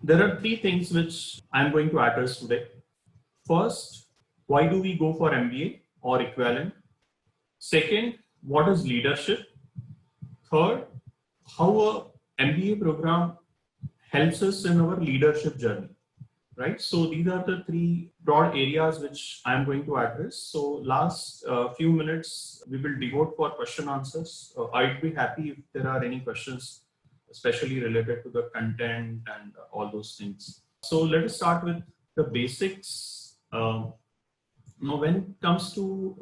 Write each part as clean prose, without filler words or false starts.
there are three things which I'm going to address today. First, why do we go for MBA or equivalent? Second, what is leadership? Third, how a MBA program helps us in our leadership journey, right? So these are the three broad areas which I'm going to address. So last few minutes, we will devote for question answers. I'd be happy if there are any questions, especially related to the content and all those things. So let us start with the basics. Now, when it comes to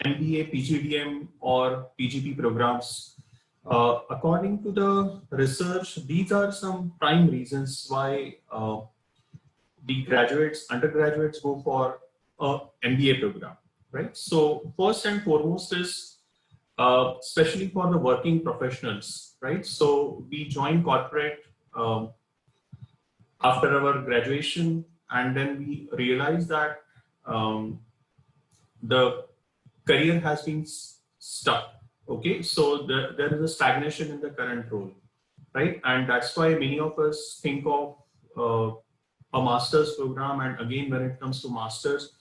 MBA, PGDM or PGP programs, according to the research, these are some prime reasons why the undergraduates go for a MBA program, right? So first and foremost is, especially for the working professionals, right? So we join corporate after our graduation, and then we realize that the career has been stuck. Okay, so there is a stagnation in the current role, right? And that's why many of us think of a master's program. And again, when it comes to masters,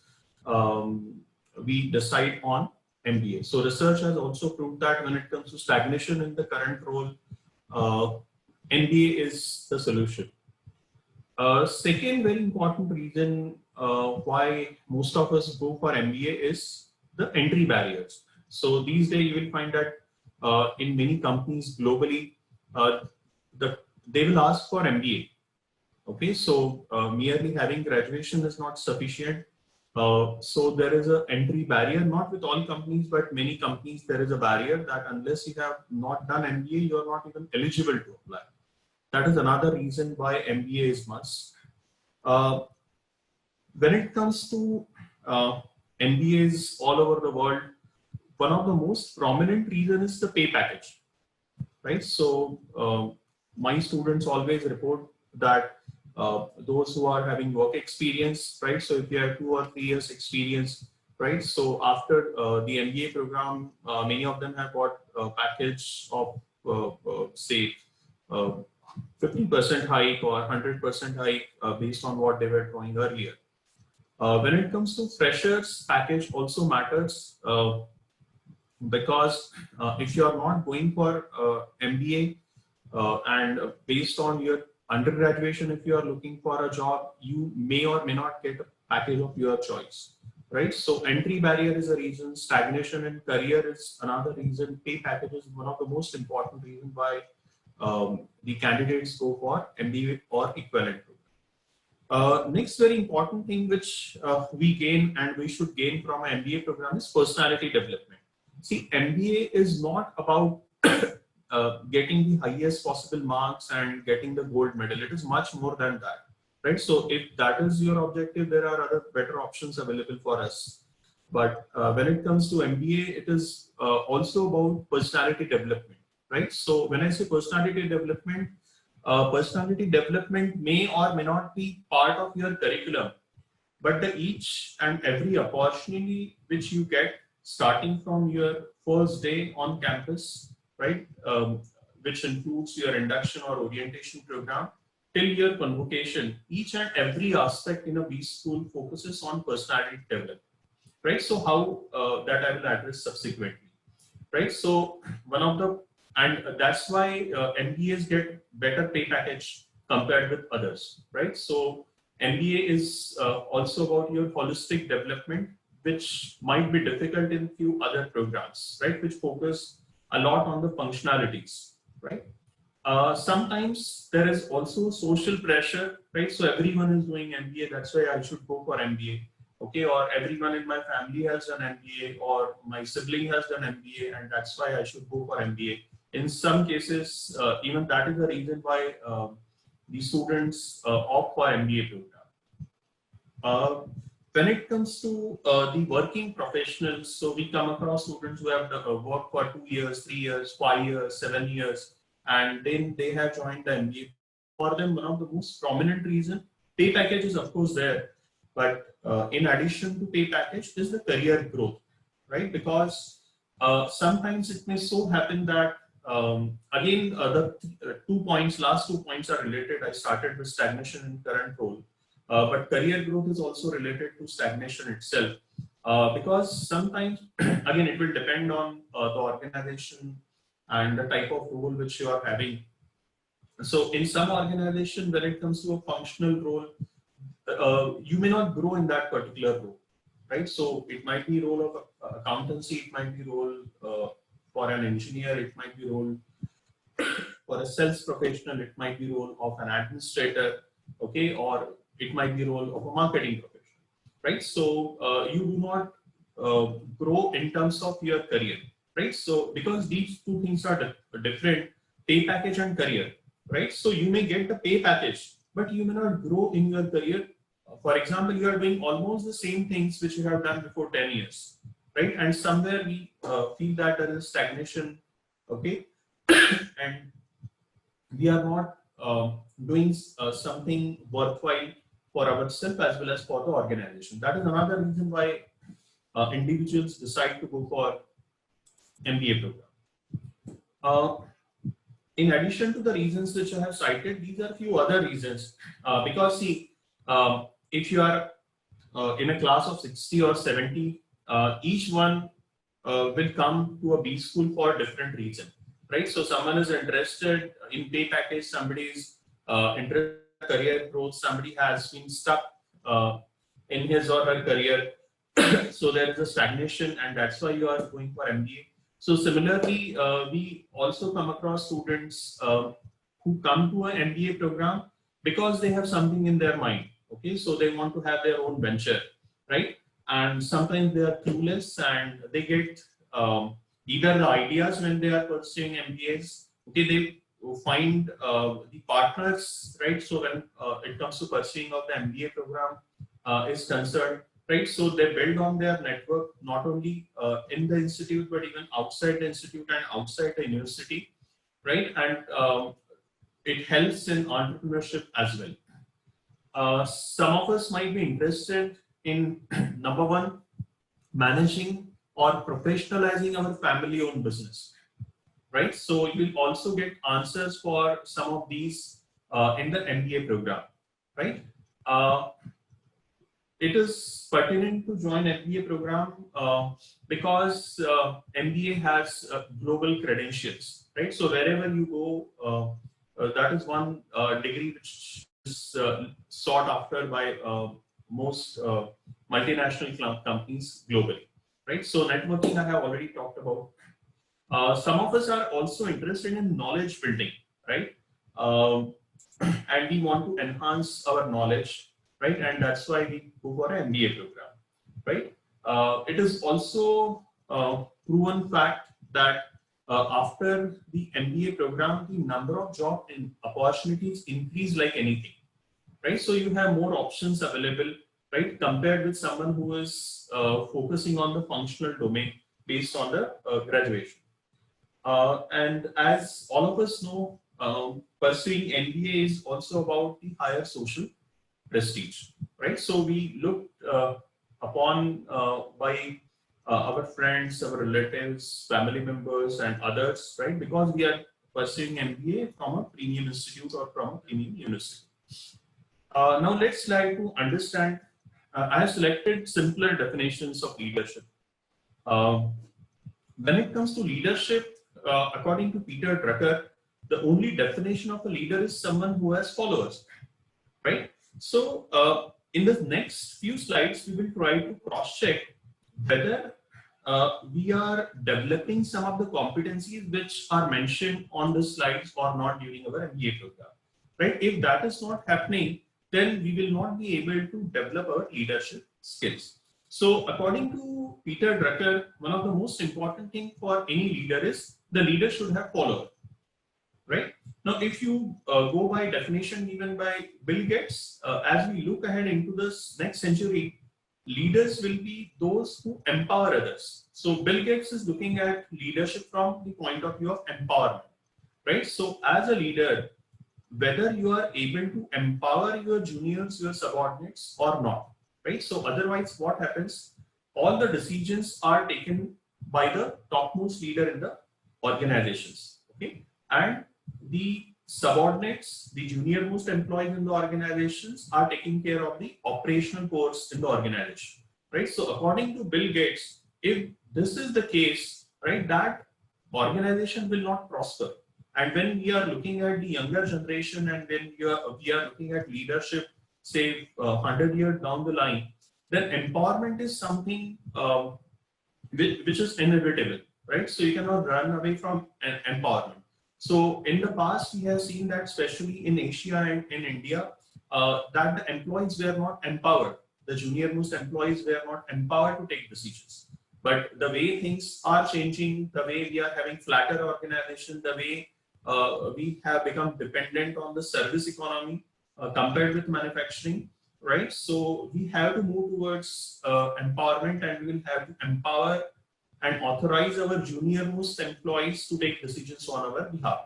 we decide on MBA. So research has also proved that when it comes to stagnation in the current role, MBA is the solution. Second very important reason why most of us go for MBA is the entry barriers. So these days you will find that in many companies globally, they will ask for MBA. Okay, so merely having graduation is not sufficient. So there is an entry barrier, not with all companies, but many companies there is a barrier that unless you have not done MBA, you are not even eligible to apply. That is another reason why MBA is must. When it comes to MBAs all over the world, one of the most prominent reasons is the pay package, right? So my students always report that those who are having work experience, right? So if you have 2 or 3 years experience, right? So after the MBA program, many of them have got a package of say 50% hike or 100% hike based on what they were drawing earlier. When it comes to freshers, package also matters because if you are not going for MBA and based on your undergraduation, if you are looking for a job, you may or may not get a package of your choice, right? So entry barrier is a reason, stagnation in career is another reason, pay package is one of the most important reasons why the candidates go for MBA or equivalent. Next very important thing which we gain and we should gain from an MBA program is personality development. See, MBA is not about getting the highest possible marks and getting the gold medal. It is much more than that, right? So if that is your objective, there are other better options available for us. But when it comes to MBA, it is also about personality development, right? So when I say personality development may or may not be part of your curriculum, but the each and every opportunity which you get starting from your first day on campus, right, which includes your induction or orientation program till your convocation, each and every aspect in a B school focuses on personality development, right? So how that I will address subsequently, right? So and that's why MBAs get better pay package compared with others, right? So MBA is also about your holistic development, which might be difficult in few other programs, right? Which focus a lot on the functionalities, right? Sometimes there is also social pressure, right? So everyone is doing MBA, that's why I should go for MBA. Okay, or everyone in my family has done MBA, or my sibling has done MBA, and that's why I should go for MBA. In some cases, even that is the reason why the students opt for MBA program. When it comes to the working professionals, so we come across students who have worked for 2 years, 3 years, 5 years, 7 years, and then they have joined the MBA. For them, one of the most prominent reason, pay package is of course there, but in addition to pay package is the career growth, right? Because sometimes it may so happen that again, the 2 points, last 2 points are related. I started with stagnation in current role, but career growth is also related to stagnation itself, because sometimes, again, it will depend on the organization and the type of role which you are having. So in some organization, when it comes to a functional role, you may not grow in that particular role, right? So it might be role of accountancy, it might be role for an engineer, it might be role for a sales professional, it might be role of an administrator, okay, or it might be role of a marketing professional, right? So you do not grow in terms of your career, right? So because these two things are different, pay package and career, right? So you may get the pay package, but you may not grow in your career. For example, you are doing almost the same things which you have done before 10 years, right? And somewhere we feel that there is stagnation, okay, and we are not doing something worthwhile for ourselves as well as for the organization. That is another reason why individuals decide to go for MBA program. In addition to the reasons which I have cited, these are a few other reasons. Because see, if you are in a class of 60 or 70, each one will come to a B school for a different reason, right? So someone is interested in pay package, somebody is interested in career growth, somebody has been stuck in his or her career. So there is a stagnation, and that's why you are going for MBA. So similarly, we also come across students who come to an MBA program because they have something in their mind. Okay, so they want to have their own venture, right? And sometimes they are clueless and they get either the ideas when they are pursuing MBAs. Okay, they find the partners, right? So when it comes to pursuing of the MBA program is concerned, right? So they build on their network not only in the institute but even outside the institute and outside the university, right? And it helps in entrepreneurship as well. Some of us might be interested in number one, managing or professionalizing our family-owned business, right? So you will also get answers for some of these in the MBA program, right? It is pertinent to join MBA program because MBA has global credentials, right? So wherever you go, that is one degree which is sought after by most multinational companies globally, right? So networking I have already talked about. Some of us are also interested in knowledge building, right? And we want to enhance our knowledge, right? And that's why we go for an MBA program, right? It is also proven fact that after the MBA program, the number of job opportunities increase like anything, right? So you have more options available, right? Compared with someone who is focusing on the functional domain based on the graduation. And as all of us know, pursuing MBA is also about the higher social prestige, right? So we looked upon by our friends, our relatives, family members, and others, right? Because we are pursuing MBA from a premium institute or from a premium university. Now let's try to understand. I have selected simpler definitions of leadership. When it comes to leadership, according to Peter Drucker, the only definition of a leader is someone who has followers, right? So in the next few slides, we will try to cross-check whether we are developing some of the competencies which are mentioned on the slides or not during our MBA program, right? If that is not happening, then we will not be able to develop our leadership skills. So according to Peter Drucker, one of the most important thing for any leader is the leader should have followers, right? Now, if you go by definition given by Bill Gates, as we look ahead into this next century, leaders will be those who empower others. So Bill Gates is looking at leadership from the point of view of empowerment, right? So as a leader, whether you are able to empower your juniors, your subordinates or not, right? So otherwise what happens, all the decisions are taken by the topmost leader in the organizations. Okay, and the subordinates, the junior most employees in the organizations, are taking care of the operational course in the organization, right? So according to Bill Gates, if this is the case, right, that organization will not prosper. And when we are looking at the younger generation, and when we are looking at leadership, say 100 years down the line, then empowerment is something which is inevitable, right? So you cannot run away from empowerment. So in the past, we have seen that, especially in Asia and in India, that the employees were not empowered. The junior most employees were not empowered to take decisions. But the way things are changing, the way we are having flatter organization, the way we have become dependent on the service economy compared with manufacturing, right? So we have to move towards empowerment, and we will have to empower and authorize our junior most employees to take decisions on our behalf.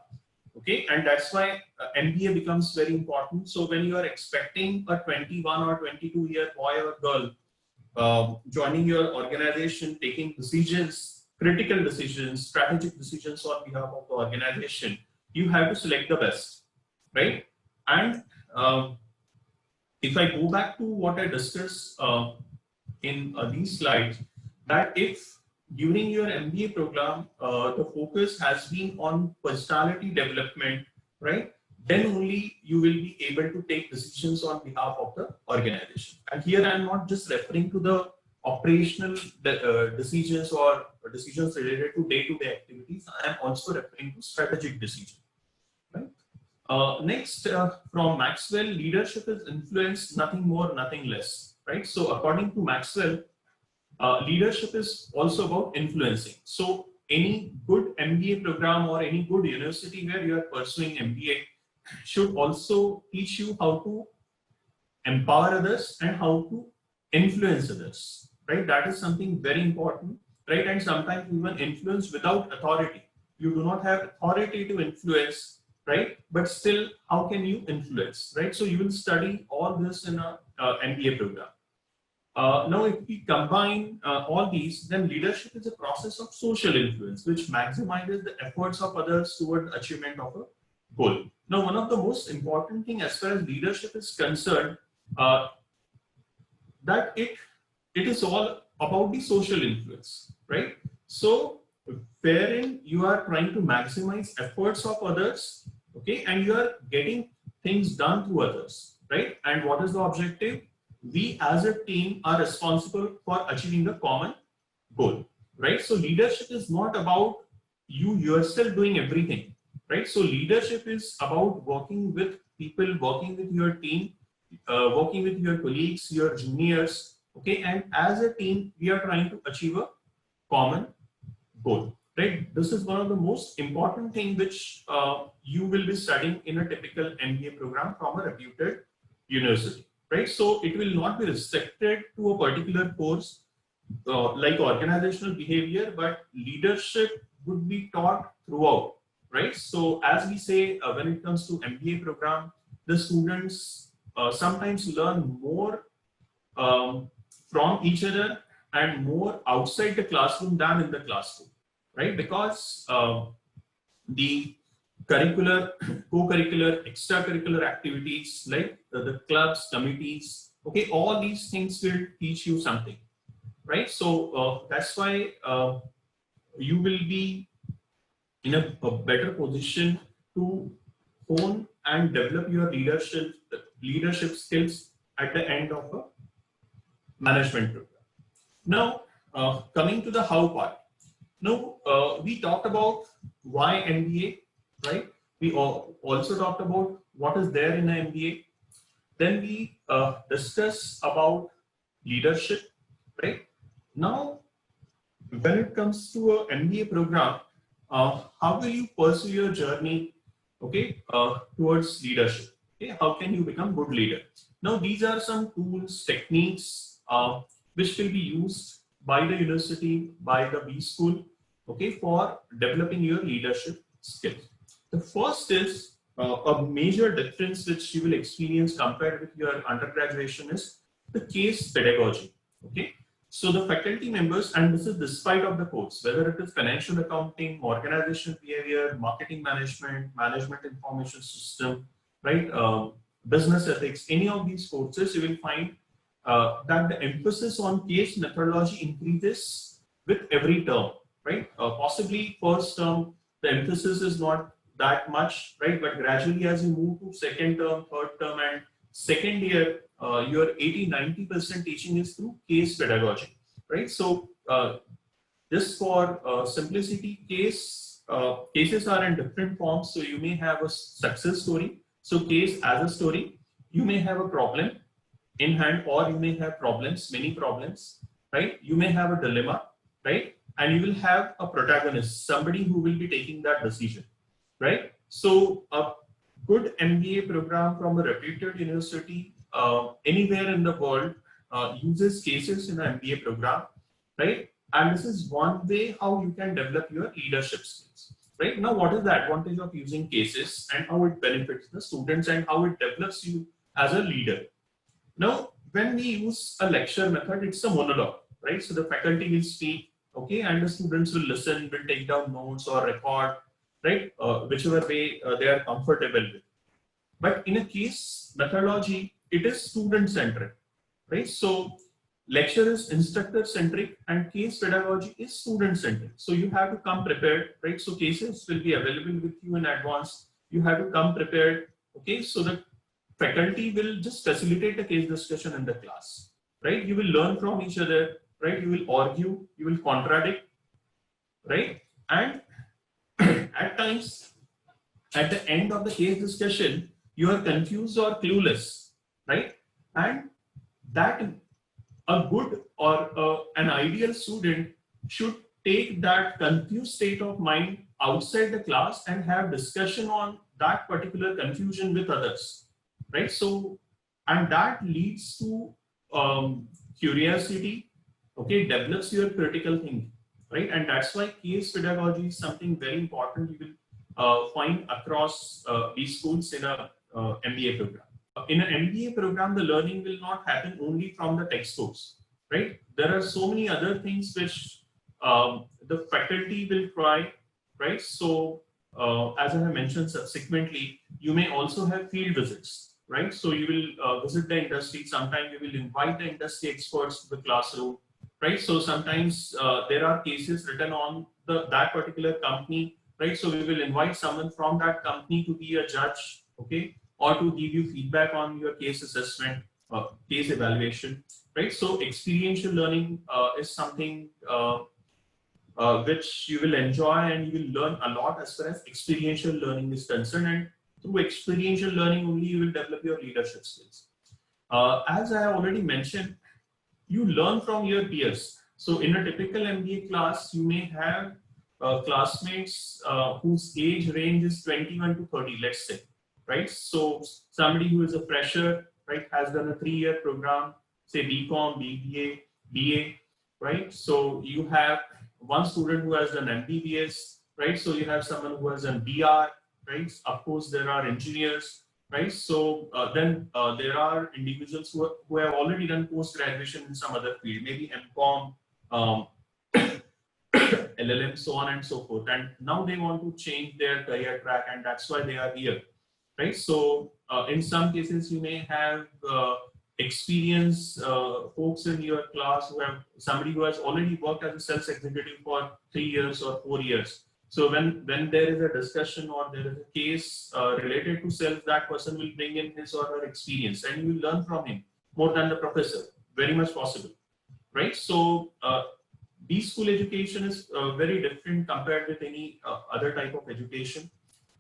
Okay, and that's why MBA becomes very important. So when you are expecting a 21 or 22-year boy or girl joining your organization, taking decisions, critical decisions, strategic decisions on behalf of the organization, you have to select the best, right? And if I go back to what I discussed in these slides, that if during your MBA program, the focus has been on personality development, right? Then only you will be able to take decisions on behalf of the organization. And here I'm not just referring to the operational decisions or decisions related to day-to-day activities. I am also referring to strategic decisions, right? Next, from Maxwell, leadership is influence, nothing more, nothing less, right? So according to Maxwell, leadership is also about influencing. So any good MBA program or any good university where you are pursuing MBA should also teach you how to empower others and how to influence others, right? That is something very important, right? And sometimes even influence without authority. You do not have authority to influence, right? But still, how can you influence, right? So you will study all this in a MBA program. Now, if we combine all these, then leadership is a process of social influence, which maximizes the efforts of others toward achievement of a goal. Now, one of the most important thing as far as leadership is concerned, that it is all about the social influence, right? So, wherein you are trying to maximize efforts of others, okay, and you are getting things done through others, right? And what is the objective? We as a team are responsible for achieving the common goal, right? So leadership is not about you yourself doing everything, right? So leadership is about working with people, working with your team, working with your colleagues, your juniors, okay? And as a team, we are trying to achieve a common goal, right? This is one of the most important things which you will be studying in a typical MBA program from a reputed university. Right, so it will not be restricted to a particular course like organizational behavior, but leadership would be taught throughout, right? So as we say, when it comes to MBA program, the students sometimes learn more from each other and more outside the classroom than in the classroom, right? Because the curricular, co-curricular, extracurricular activities like the clubs, committees, okay, all these things will teach you something, right? So that's why you will be in a better position to hone and develop your leadership skills at the end of a management program. Now, coming to the how part. Now, we talked about why MBA, right? We also talked about what is there in an MBA. Then we discuss about leadership, right? Now, when it comes to an MBA program, how will you pursue your journey, okay, towards leadership? Okay, how can you become good leader? Now, these are some tools, techniques, which will be used by the university, by the B school, okay, for developing your leadership skills. The first is a major difference which you will experience compared with your undergraduation is the case pedagogy. Okay, So the faculty members, and this is despite of the course, whether it is financial accounting, organizational behavior, marketing management, management information system, right, business ethics, any of these courses, you will find that the emphasis on case methodology increases with every term, right? Possibly first term, the emphasis is not that much, right? But gradually as you move to second term, third term, and second year, your 80–90% teaching is through case pedagogy, right? So just for simplicity, cases are in different forms. So you may have a success story. So case as a story, you may have a problem in hand, or you may have problems, many problems, right? You may have a dilemma, right? And you will have a protagonist, somebody who will be taking that decision, right? So a good MBA program from a reputed university anywhere in the world uses cases in an MBA program, right? And this is one way how you can develop your leadership skills, right? Now, what is the advantage of using cases and how it benefits the students and how it develops you as a leader? Now, when we use a lecture method, it's a monologue, right? So the faculty will speak, okay, and the students will listen, will take down notes or record, right? Whichever way they are comfortable with. But in a case methodology, it is student-centric, right? So lecture is instructor-centric and case pedagogy is student-centric. So you have to come prepared, right? So cases will be available with you in advance. You have to come prepared, okay? So the faculty will just facilitate a case discussion in the class, right? You will learn from each other, right? You will argue, you will contradict, right? And at times, at the end of the case discussion, you are confused or clueless, right? And that a good or an ideal student should take that confused state of mind outside the class and have discussion on that particular confusion with others, right? So, and that leads to curiosity, okay, develops your critical thinking, right? And that's why case pedagogy is something very important you will find across these schools in a MBA program. In an MBA program, the learning will not happen only from the textbooks, right? There are so many other things which the faculty will try, right? So as I have mentioned subsequently, you may also have field visits, right? So you will visit the industry. Sometimes you will invite the industry experts to the classroom, right? So sometimes there are cases written on that particular company, right? So we will invite someone from that company to be a judge, okay, or to give you feedback on your case assessment, case evaluation, right? So experiential learning is something which you will enjoy and you will learn a lot as far as experiential learning is concerned. And through experiential learning only you will develop your leadership skills. As I have already mentioned, you learn from your peers. So in a typical MBA class, you may have classmates whose age range is 21 to 30, let's say, right? So somebody who is a fresher, right, has done a 3-year program, say BCom, BBA, BA, right? So you have one student who has done MBBS, right? So you have someone who has done BR, right? Of course, there are engineers, right? So then there are individuals who have already done post-graduation in some other field, maybe MCom, LLM, so on and so forth. And now they want to change their career track, and that's why they are here, right? So in some cases, you may have experienced folks in your class who have somebody who has already worked as a sales executive for 3 years or 4 years. So when there is a discussion or there is a case related to sales, that person will bring in his or her experience, and you will learn from him more than the professor, very much possible, right? So B-school education is very different compared with any other type of education.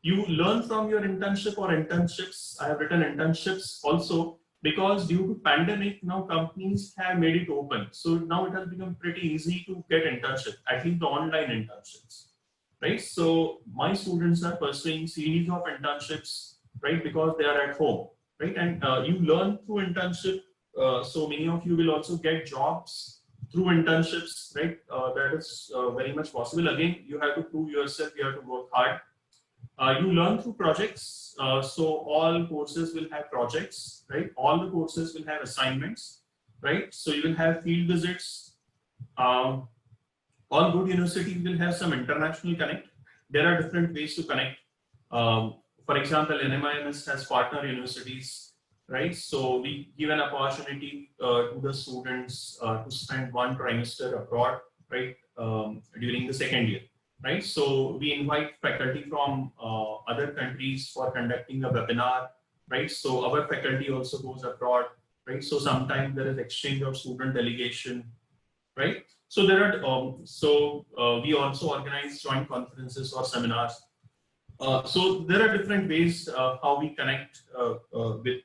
You learn from your internship or internships. I have written internships also because due to pandemic, now companies have made it open. So now it has become pretty easy to get internship, at least the online internships, right? So my students are pursuing series of internships, right? Because they are at home, right? And you learn through internship. So many of you will also get jobs through internships, right? That is very much possible. Again, you have to prove yourself, you have to work hard. You learn through projects. So all courses will have projects, right? All the courses will have assignments, right? So you will have field visits, Um, all good universities will have some international connect. There are different ways to connect. For example, NMIMS has partner universities, right? So we give an opportunity to the students to spend one trimester abroad, right, during the second year, right? So we invite faculty from other countries for conducting a webinar, right? So our faculty also goes abroad, right? So sometimes there is exchange of student delegation, right? So there are we also organize joint conferences or seminars. So there are different ways how we connect with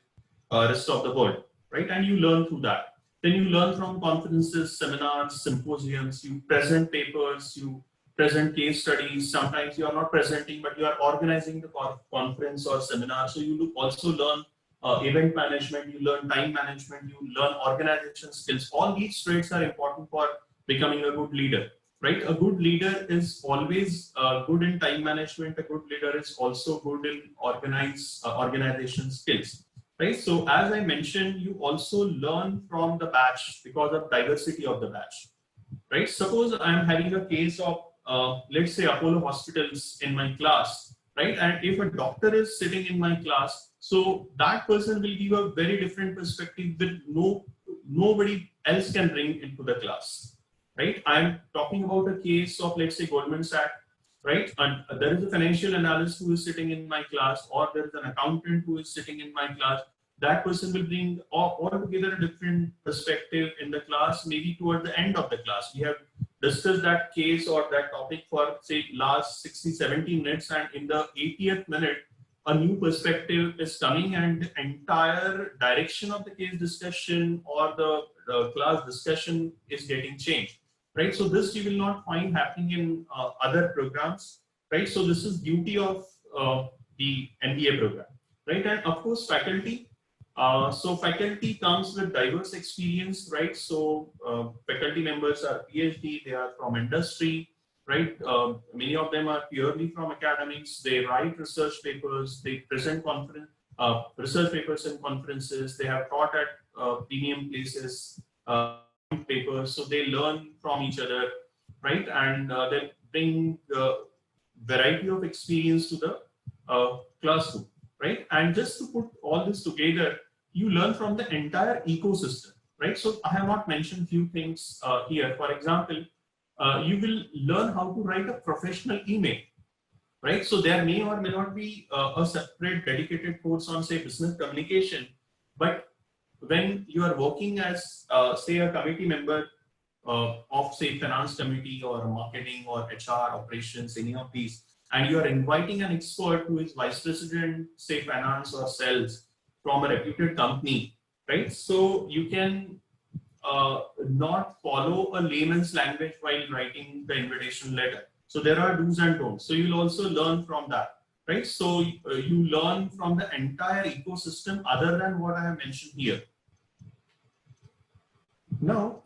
rest of the world, right? And you learn through that. Then you learn from conferences, seminars, symposiums. You present papers, you present case studies. Sometimes you are not presenting, but you are organizing the conference or seminar. So you also learn event management, you learn time management, you learn organization skills. All these traits are important for becoming a good leader, right? A good leader is always good in time management. A good leader is also good in organization skills, right? So as I mentioned, you also learn from the batch because of diversity of the batch, right? Suppose I'm having a case of, let's say, Apollo Hospitals in my class, right? And if a doctor is sitting in my class, so that person will give a very different perspective that nobody else can bring into the class, right? I'm talking about a case of, let's say, Goldman Sachs, right? And there is a financial analyst who is sitting in my class, or there is an accountant who is sitting in my class. That person will bring altogether a different perspective in the class, maybe toward the end of the class. We have discussed that case or that topic for, say, last 60, 70 minutes, and in the 80th minute, a new perspective is coming and the entire direction of the case discussion or the class discussion is getting changed, right? So this you will not find happening in other programs, right? So this is duty of the MBA program, right? And of course, faculty. So faculty comes with diverse experience, right? So faculty members are PhD, they are from industry, right? Many of them are purely from academics. They write research papers, they present research papers in conferences. They have taught at premium places, papers, so they learn from each other, right? And they bring variety of experience to the classroom, right? And just to put all this together, you learn from the entire ecosystem, right? So I have not mentioned few things here. For example, you will learn how to write a professional email, right? So there may or may not be a separate dedicated course on, say, business communication, but when you are working as, say, a committee member of, say, finance committee or marketing or HR operations, any of these, and you are inviting an expert who is vice president, say, finance or sales from a reputed company, right? So you can not follow a layman's language while writing the invitation letter. So there are do's and don'ts. So you'll also learn from that, right? So you learn from the entire ecosystem other than what I have mentioned here. Now,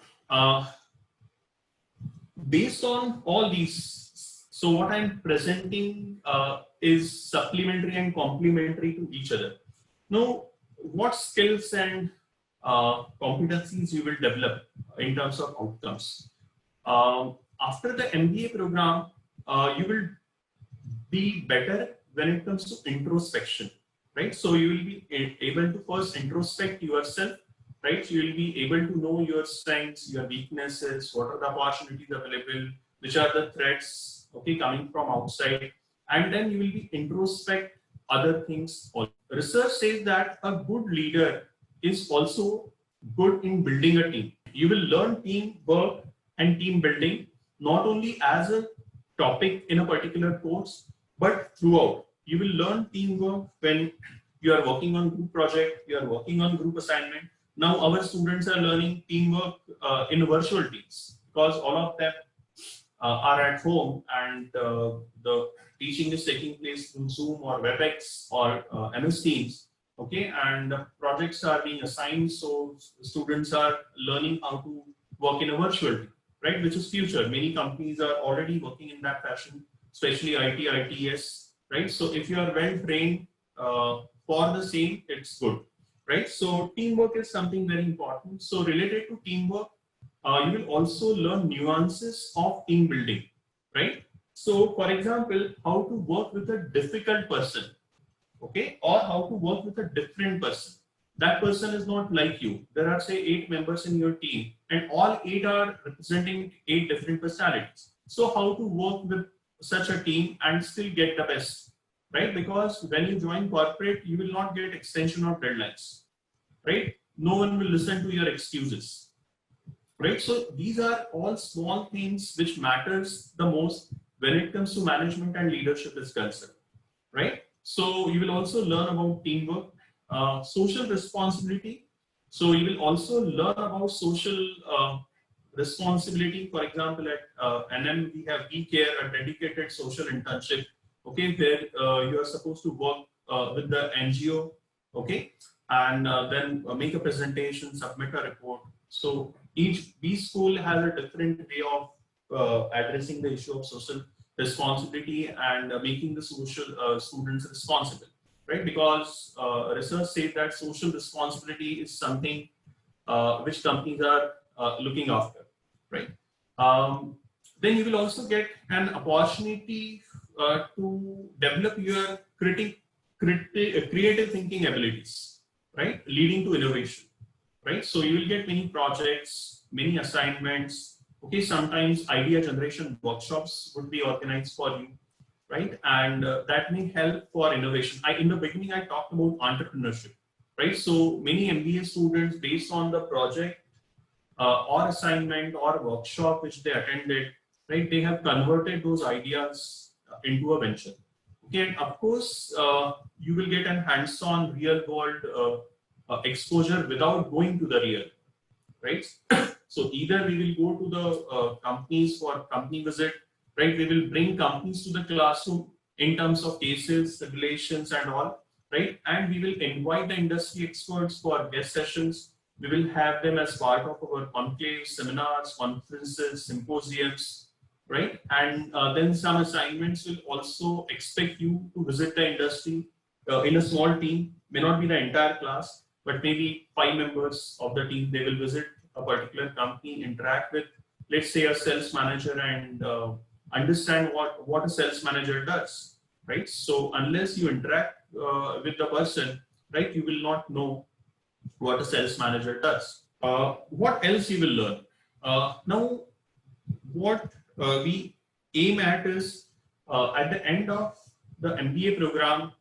based on all these, so what I'm presenting is supplementary and complementary to each other. Now, what skills and competencies you will develop in terms of outcomes? After the MBA program, you will be better when it comes to introspection, right? So you will be able to first introspect yourself, right? You will be able to know your strengths, your weaknesses, what are the opportunities available, which are the threats, okay, coming from outside, and then you will be introspect other things. Research says that a good leader is also good in building a team. You will learn teamwork and team building not only as a topic in a particular course, but throughout. You will learn teamwork when you are working on group project, you are working on group assignment. Now our students are learning teamwork in virtual teams because all of them are at home, and the teaching is taking place through Zoom or WebEx or MS Teams. Okay, and projects are being assigned, so students are learning how to work in a virtual team, right? Which is future. Many companies are already working in that fashion, especially IT, ITS, right? So if you are well trained for the same, it's good, right? So teamwork is something very important. So related to teamwork, you will also learn nuances of team building, right? So, for example, how to work with a difficult person, okay, or how to work with a different person. That person is not like you. There are, say, 8 members in your team, and all 8 are representing 8 different personalities. So, how to work with such a team and still get the best, right? Because when you join corporate, you will not get extension of deadlines, right? No one will listen to your excuses, right? So these are all small things which matters the most when it comes to management and leadership is concerned, right? So you will also learn about teamwork, social responsibility. So you will also learn about social responsibility. For example, at NM we have WeCare, a dedicated social internship, okay, where you are supposed to work with the NGO, okay, and then make a presentation, submit a report. So each B school has a different way of addressing the issue of social responsibility and making the social students responsible, right? Because research says that social responsibility is something which companies are looking after, right? Um, then you will also get an opportunity to develop your creative thinking abilities, right? Leading to innovation, right? So you will get many projects, many assignments. Okay, sometimes idea generation workshops would be organized for you, right? And that may help for innovation. In the beginning, I talked about entrepreneurship, right? So many MBA students, based on the project or assignment or workshop which they attended, right, they have converted those ideas into a venture. Okay, and of course, you will get an hands-on real-world exposure without going to the real, right? So either we will go to the companies for company visit, right? We will bring companies to the classroom in terms of cases, regulations, and all, right? And we will invite the industry experts for guest sessions. We will have them as part of our conclaves, seminars, conferences, symposiums, right? And then some assignments will also expect you to visit the industry in a small team, may not be the entire class, but maybe 5 members of the team. They will visit a particular company, interact with, let's say, a sales manager, and understand what a sales manager does, right? So unless you interact with the person, right, you will not know what a sales manager does. What else you will learn? Now, what we aim at is at the end of the MBA program,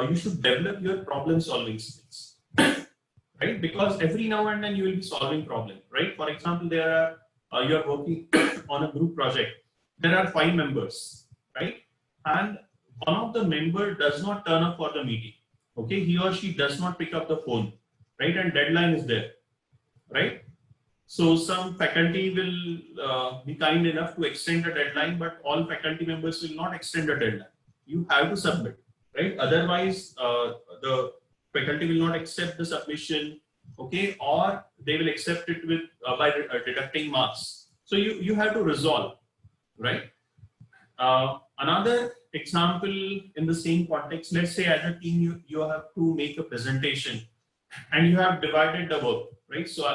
you should develop your problem solving skills, right? Because every now and then you will be solving problem, right? For example, there are you are working on a group project. There are 5 members, right? And one of the member does not turn up for the meeting. Okay, he or she does not pick up the phone, right? And deadline is there, right? So some faculty will be kind enough to extend the deadline, but all faculty members will not extend the deadline. You have to submit, right? Otherwise, the faculty will not accept the submission, okay, or they will accept it with by deducting marks. So you have to resolve, right? Another example in the same context, let's say as a team you have to make a presentation and you have divided the work, right? So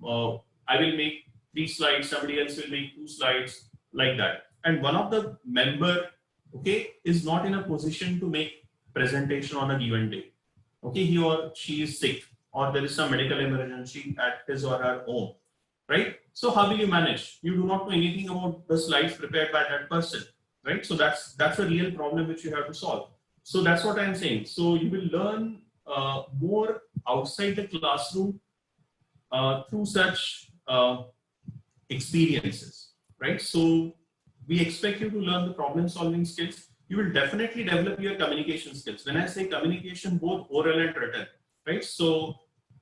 I will make 3 slides, somebody else will make 2 slides, like that. And one of the member, okay, is not in a position to make presentation on a given day. Okay, he or she is sick, or there is some medical emergency at his or her home, right? So how will you manage? You do not know anything about the slides prepared by that person, right? So that's a real problem which you have to solve. So that's what I'm saying. So you will learn more outside the classroom through such experiences, right? So we expect you to learn the problem solving skills. You will definitely develop your communication skills. When I say communication, both oral and written, right? So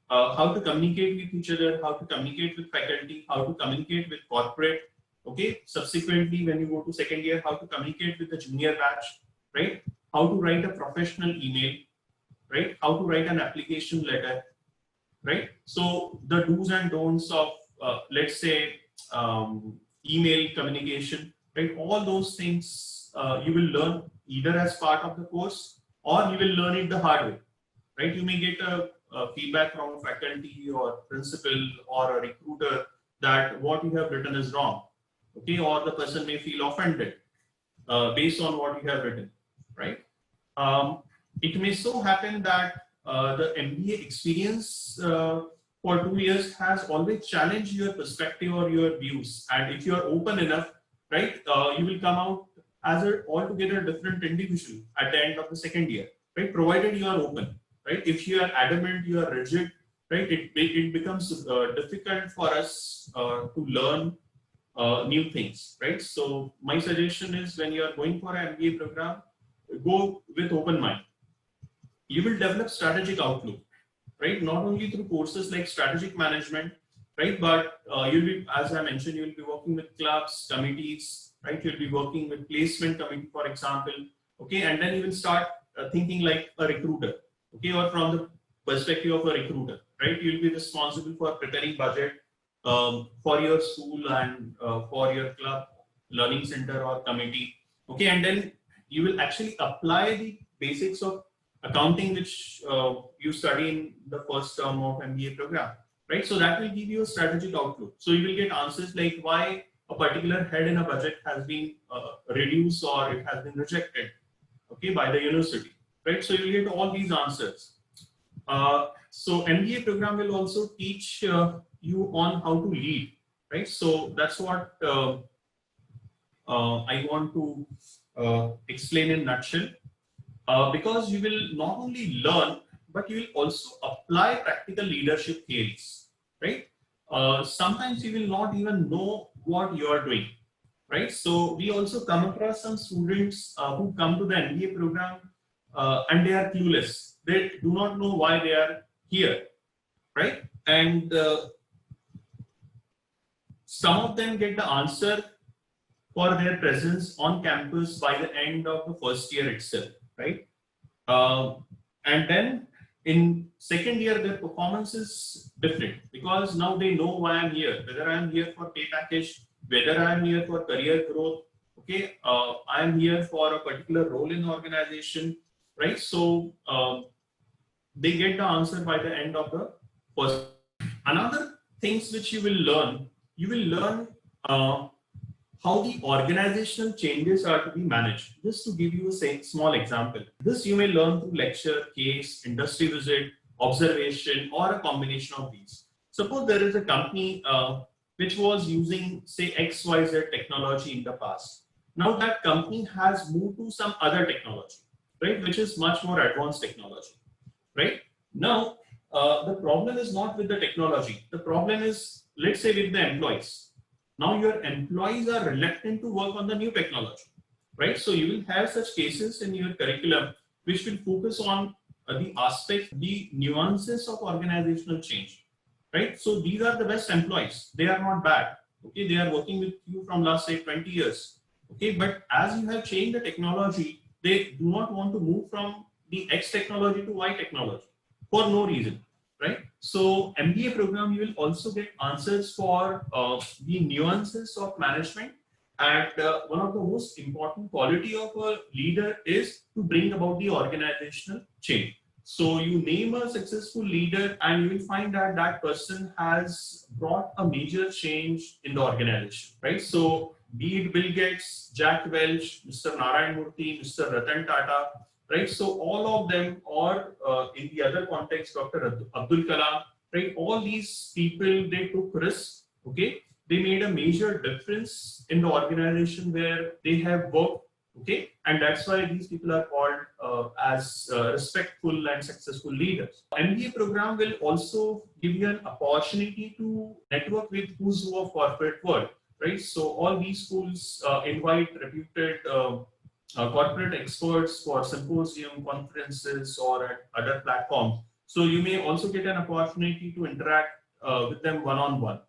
how to communicate with each other, how to communicate with faculty, how to communicate with corporate, okay? Subsequently, when you go to second year, how to communicate with the junior batch, right? How to write a professional email, right? How to write an application letter, right? So the do's and don'ts of, let's say, email communication, right? All those things you will learn either as part of the course or you will learn it the hard way, right? You may get a feedback from faculty or principal or a recruiter that what you have written is wrong, okay, or the person may feel offended based on what you have written, right? It may so happen that the MBA experience for 2 years has always challenged your perspective or your views, and if you are open enough, right, you will come out as an altogether different individual at the end of the second year, right? Provided you are open, right? If you are adamant, you are rigid, right? It becomes difficult for us to learn new things, right? So my suggestion is when you are going for an MBA program, go with open mind. You will develop strategic outlook, right? Not only through courses like strategic management, right? But you'll be, as I mentioned, you'll be working with clubs, committees, right? You'll be working with placement committee, for example, okay? And then you will start thinking like a recruiter, okay? Or from the perspective of a recruiter, right? You'll be responsible for preparing budget for your school and for your club, learning center or committee, okay? And then you will actually apply the basics of accounting which you study in the first term of MBA program, right? So that will give you a strategic outlook. So you will get answers like why a particular head in a budget has been reduced or it has been rejected, okay, by the university, right? So you will get all these answers. So MBA program will also teach you on how to lead, right? So that's what I want to explain in a nutshell. Because you will not only learn, but you will also apply practical leadership theories, right? Sometimes you will not even know what you are doing, right? So we also come across some students who come to the MBA program and they are clueless. They do not know why they are here, right? And some of them get the answer for their presence on campus by the end of the first year itself, right? And then in second year, their performance is different because now they know why I'm here, whether I'm here for pay package, whether I'm here for career growth, okay, I'm here for a particular role in the organization, right? So they get the answer by the end of the first. Another things which you will learn how the organizational changes are to be managed. Just to give you a small example, this you may learn through lecture, case, industry visit, observation, or a combination of these. Suppose there is a company which was using, say, XYZ technology in the past. Now that company has moved to some other technology, right, which is much more advanced technology, right? Now, the problem is not with the technology. The problem is, let's say, with the employees. Now your employees are reluctant to work on the new technology, right? So you will have such cases in your curriculum which will focus on the aspect, the nuances of organizational change, right? So these are the best employees. They are not bad, okay? They are working with you from last, say, 20 years, okay? But as you have changed the technology, they do not want to move from the X technology to Y technology for no reason, right? So MBA program, you will also get answers for the nuances of management. And one of the most important quality of a leader is to bring about the organizational change. So you name a successful leader and you will find that that person has brought a major change in the organization, right? So be it Bill Gates, Jack Welch, Mr. Narayan Murthy, Mr. Ratan Tata, right? So all of them, or in the other context, Dr. Abdul Kalam, right? All these people, they took risks, okay? They made a major difference in the organization where they have worked, okay? And that's why these people are called as respectful and successful leaders. MBA program will also give you an opportunity to network with who's who of corporate world, right? So all these schools invite reputed corporate experts for symposium, conferences, or at other platforms. So you may also get an opportunity to interact with them one-on-one.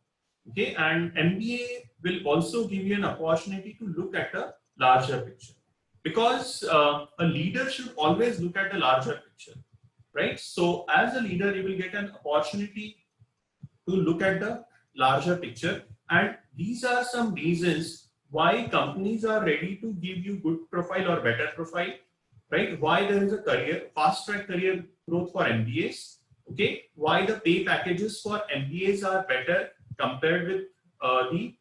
Okay, and MBA will also give you an opportunity to look at a larger picture, because a leader should always look at a larger picture, right? So as a leader, you will get an opportunity to look at the larger picture, and these are some reasons why companies are ready to give you good profile or better profile, right? Why there is a fast track career growth for MBAs, okay? Why the pay packages for MBAs are better compared with the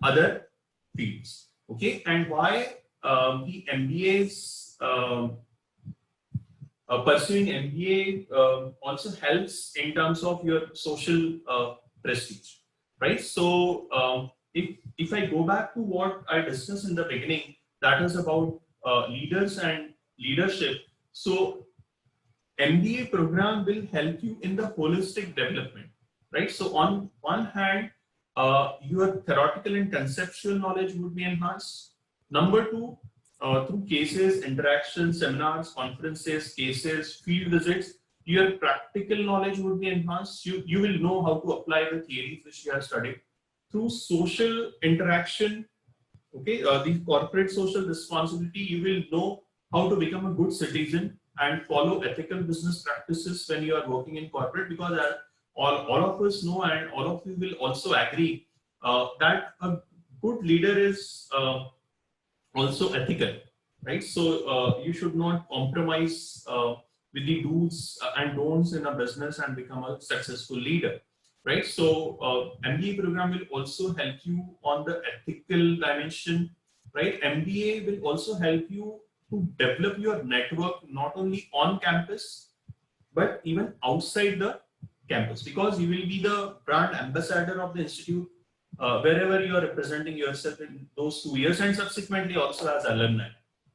other fields. Okay, and why the MBAs, pursuing MBA also helps in terms of your social prestige, right? So if I go back to what I discussed in the beginning, that is about leaders and leadership. So MBA program will help you in the holistic development, right? So on one hand, your theoretical and conceptual knowledge would be enhanced. Number two, through cases, interactions, seminars, conferences, cases, field visits, your practical knowledge would be enhanced. You will know how to apply the theories which you have studied. Through social interaction, okay, the corporate social responsibility, you will know how to become a good citizen and follow ethical business practices when you are working in corporate, because all of us know, and all of you will also agree that a good leader is also ethical, right? So you should not compromise with the do's and don'ts in a business and become a successful leader, right? So MBA program will also help you on the ethical dimension, right? MBA will also help you to develop your network not only on campus but even outside the campus, because you will be the brand ambassador of the institute wherever you are representing yourself in those 2 years, and subsequently also as alumni,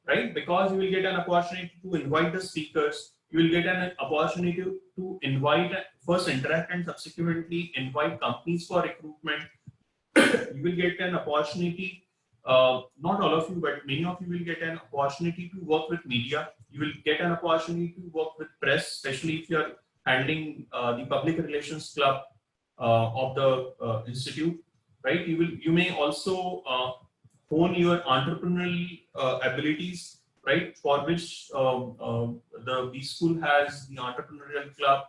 right? Because you will get an opportunity to invite the speakers, you will get an opportunity to invite, first interact and subsequently invite companies for recruitment. You will get an opportunity, not all of you, but many of you will get an opportunity to work with media. You will get an opportunity to work with press, especially if you are handling the public relations club of the institute, right? You may also hone your entrepreneurial abilities, right? For which the B School has the entrepreneurial club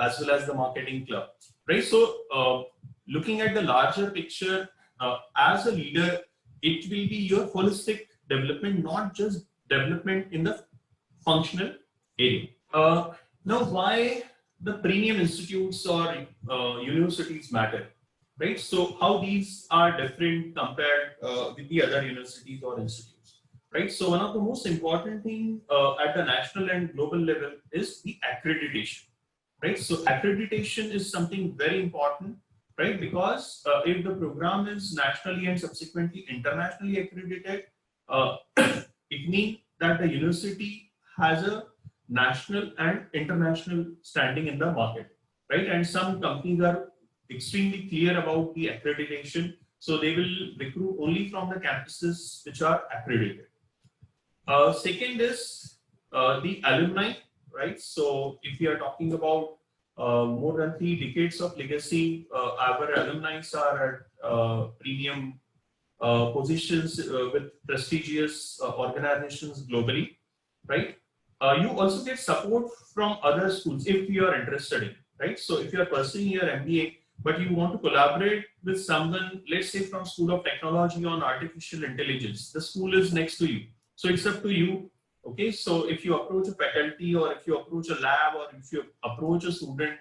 as well as the marketing club, right? So looking at the larger picture, as a leader, it will be your holistic development, not just development in the functional area. Now, why the premium institutes or universities matter, right? So, how these are different compared with the other universities or institutes, right? So, one of the most important thing at the national and global level is the accreditation, right? So, accreditation is something very important, right? Because if the program is nationally and subsequently internationally accredited, it means that the university has a national and international standing in the market, right? And some companies are extremely clear about the accreditation, so they will recruit only from the campuses which are accredited. Second is the alumni, right? So if we are talking about more than 3 decades of legacy, our alumni are at premium positions with prestigious organizations globally, right? You also get support from other schools if you are interested in, right? So if you are pursuing your MBA, but you want to collaborate with someone, let's say from School of Technology on Artificial Intelligence, the school is next to you. So it's up to you. Okay, so if you approach a faculty, or if you approach a lab, or if you approach a student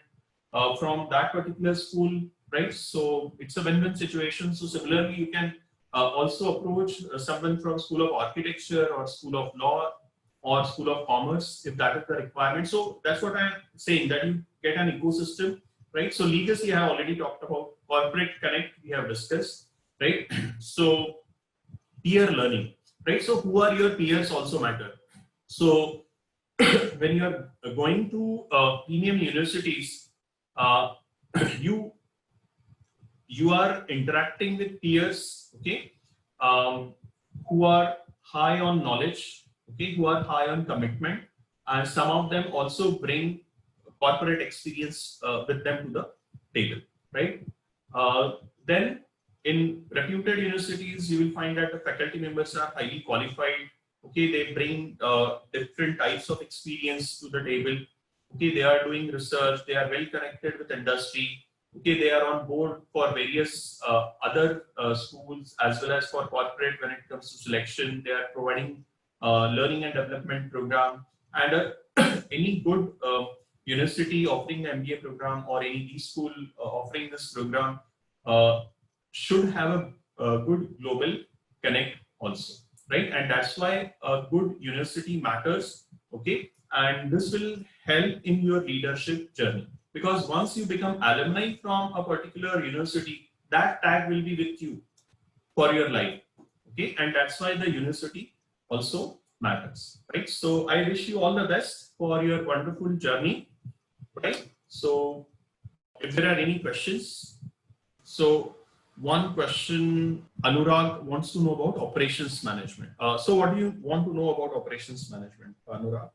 from that particular school, right? So it's a win-win situation. So similarly, you can also approach someone from School of Architecture or School of Law or School of Commerce if that is the requirement. So that's what I'm saying, that you get an ecosystem, right? So legacy I have already talked about, corporate connect we have discussed, right? So peer learning, right? So who are your peers also matter. So when you are going to premium universities, you are interacting with peers, okay, who are high on knowledge, okay, who are high on commitment, and some of them also bring corporate experience with them to the table, right? Then in reputed universities, you will find that the faculty members are highly qualified. Okay, they bring different types of experience to the table. Okay, they are doing research, they are well connected with industry. Okay, they are on board for various other schools as well as for corporate when it comes to selection. They are providing learning and development program, and any good university offering the MBA program or any B school offering this program should have a good global connect also, right? And that's why a good university matters, okay? And this will help in your leadership journey, because once you become alumni from a particular university, that tag will be with you for your life, okay? And that's why the university also matters, right? So I wish you all the best for your wonderful journey, right? So if there are any questions, so one question, Anurag wants to know about operations management. So what do you want to know about operations management, Anurag?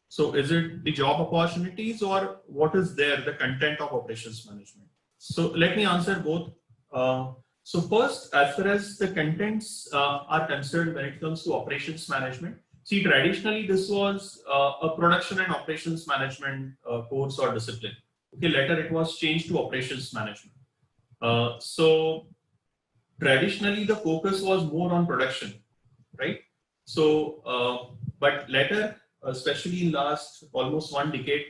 So is it the job opportunities, or what is there, the content of operations management? So let me answer both. So first, as far as the contents are concerned when it comes to operations management, see, traditionally this was a production and operations management course or discipline. Okay, later it was changed to operations management. So traditionally the focus was more on production, right? So, but later, especially in last almost 1 decade,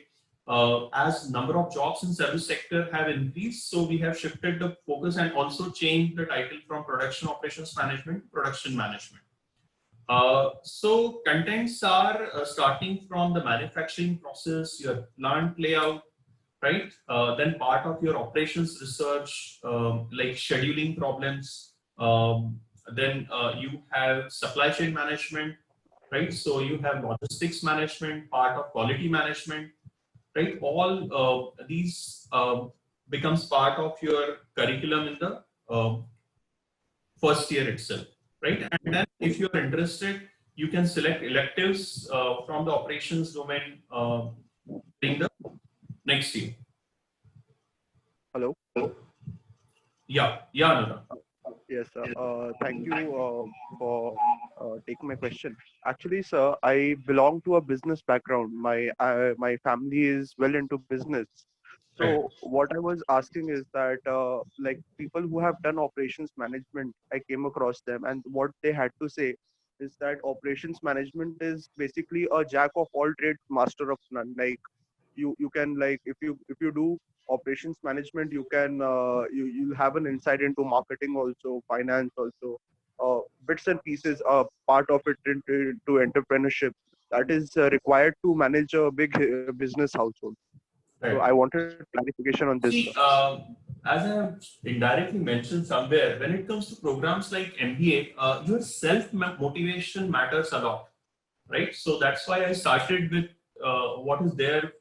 as number of jobs in service sector have increased, so we have shifted the focus and also changed the title from production operations management to production management. So contents are starting from the manufacturing process, your plant layout, right? Then part of your operations research, like scheduling problems. Then you have supply chain management, right? So you have logistics management, part of quality management, right? All these becomes part of your curriculum in the first year itself, right? And then if you're interested, you can select electives from the operations domain in the next year. Hello. Yeah, Anurag. Yes, sir. Thank you for taking my question. Actually, sir, I belong to a business background. My family is well into business. Right. So what I was asking is that like people who have done operations management, I came across them, and what they had to say is that operations management is basically a jack of all trades, master of none. Like you can, like, if you do operations management, you can you'll have an insight into marketing also, finance also, bits and pieces, part of it into entrepreneurship that is required to manage a big business household. So I Right. wanted clarification on this, sir. See, as I have indirectly mentioned somewhere, when it comes to programs like MBA, your self motivation matters a lot, right? So that's why I started with what is there